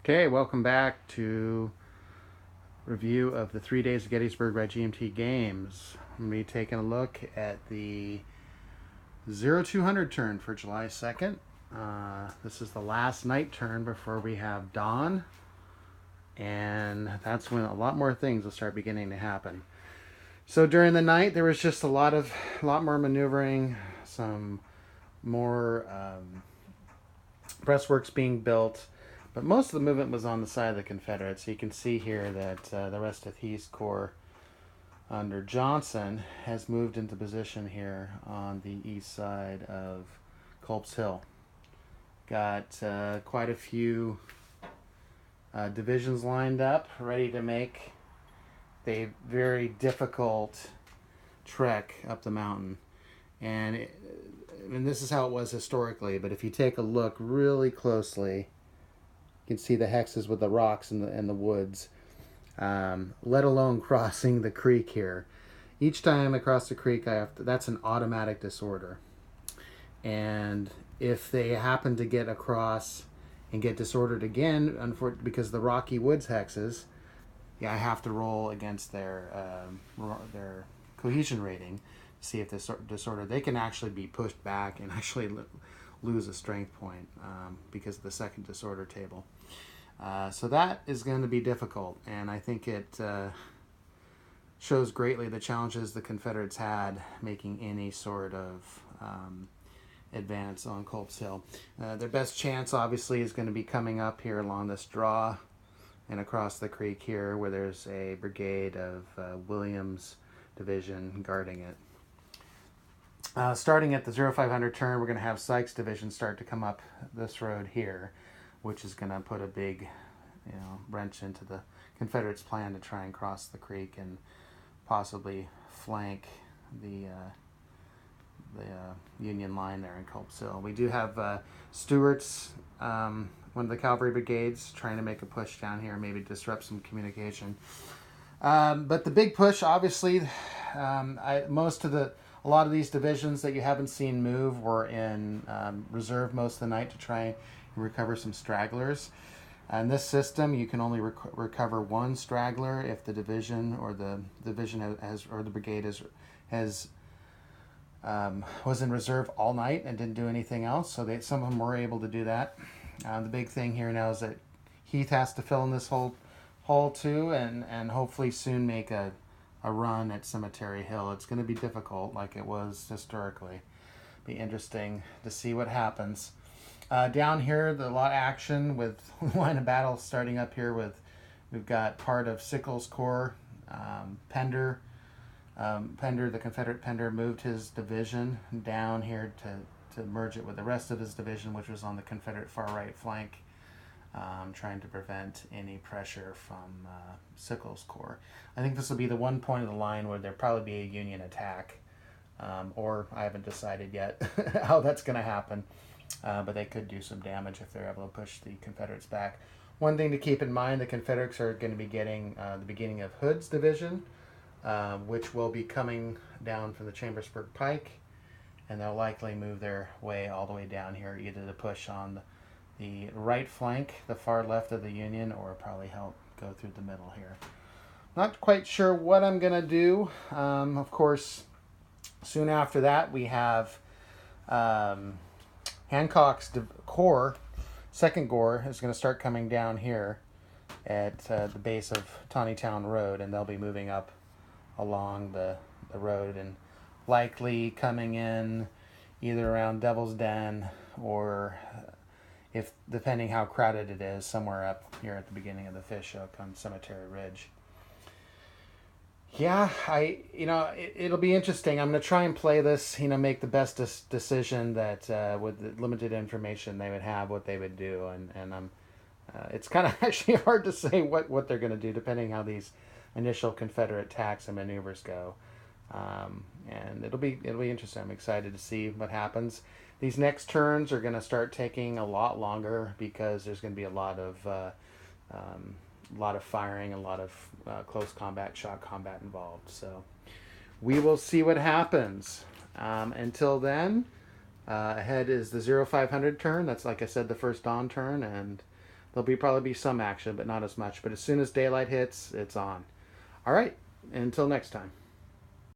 Okay, welcome back to review of the 3 days of Gettysburg by GMT Games. I'm going to be taking a look at the 0200 turn for July 2nd. This is the last night turn before we have dawn, and that's when a lot more things will start beginning to happen. So during the night, there was just a lot more maneuvering, some more breastworks being built. But most of the movement was on the side of the Confederates. So you can see here that the rest of Heath's Corps under Johnson has moved into position here on the east side of Culp's Hill. Got quite a few divisions lined up, ready to make the very difficult trek up the mountain. And this is how it was historically, but if you take a look really closely, you can see the hexes with the rocks and the woods, let alone crossing the creek here. Each time I cross the creek, that's an automatic disorder. And if they happen to get across and get disordered again, because the Rocky Woods hexes, I have to roll against their cohesion rating to see if this disorder, they can actually be pushed back and actually lose a strength point because of the second disorder table. So that is going to be difficult, and I think it shows greatly the challenges the Confederates had making any sort of advance on Culp's Hill. Their best chance, obviously, is going to be coming up here along this draw and across the creek here, where there's a brigade of Williams' division guarding it. Starting at the 0500 turn, we're going to have Sykes' division start to come up this road here, which is going to put a big, wrench into the Confederates' plan to try and cross the creek and possibly flank the Union line there in Culp's Hill. We do have Stewart's, one of the cavalry brigades, trying to make a push down here, maybe disrupt some communication. But the big push, obviously, a lot of these divisions that you haven't seen move were in reserve most of the night to try and recover some stragglers. In this system, you can only recover one straggler if the division or the division or the brigade was in reserve all night and didn't do anything else. So some of them were able to do that. The big thing here now is that Heath has to fill in this hole too, and hopefully soon make a run at Cemetery Hill. It's going to be difficult, like it was historically. Be interesting to see what happens. Down here, a lot of action with line of battle starting up here. We've got part of Sickles' Corps, Pender. The Confederate Pender moved his division down here to merge it with the rest of his division, which was on the Confederate far right flank, trying to prevent any pressure from Sickles' Corps. I think this will be the one point of the line where there'll probably be a Union attack, or I haven't decided yet how that's going to happen, but they could do some damage if they're able to push the Confederates back. One thing to keep in mind, the Confederates are going to be getting the beginning of Hood's division, which will be coming down from the Chambersburg Pike, and they'll likely move their way all the way down here, either to push on the right flank, the far left of the Union, or probably help go through the middle here. Not quite sure what I'm going to do. Of course, soon after that, we have Hancock's Corps, 2nd Corps, is going to start coming down here at the base of Taneytown Road, and they'll be moving up along the road and likely coming in either around Devil's Den or, if depending how crowded it is, somewhere up here at the beginning of the fish hook on Cemetery Ridge. Yeah, it'll be interesting. I'm going to try and play this, make the best decision that with the limited information they would have, what they would do, and it's kind of actually hard to say what they're going to do depending how these initial Confederate attacks and maneuvers go. And it'll be interesting. I'm excited to see what happens. These next turns are going to start taking a lot longer because there's going to be a lot of firing, a lot of close combat, shot combat involved. So we will see what happens. Until then, ahead is the 0500 turn. That's, like I said, the first dawn turn, and There'll probably be some action, but not as much. But as soon as daylight hits, it's on. All right. Until next time.